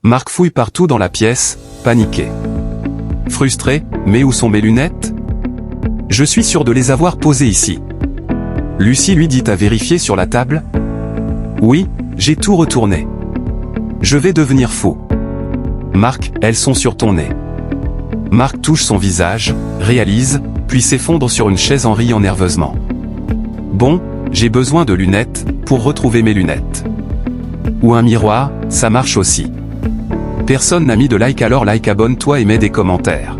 Marc fouille partout dans la pièce, paniqué. Frustré, mais où sont mes lunettes? Je suis sûr de les avoir posées ici. Lucie lui dit à vérifier sur la table. Oui, j'ai tout retourné. Je vais devenir fou. Marc, elles sont sur ton nez. Marc touche son visage, réalise, puis s'effondre sur une chaise en riant nerveusement. Bon, j'ai besoin de lunettes, pour retrouver mes lunettes. Ou un miroir, ça marche aussi. Personne n'a mis de like, alors like, abonne-toi et mets des commentaires.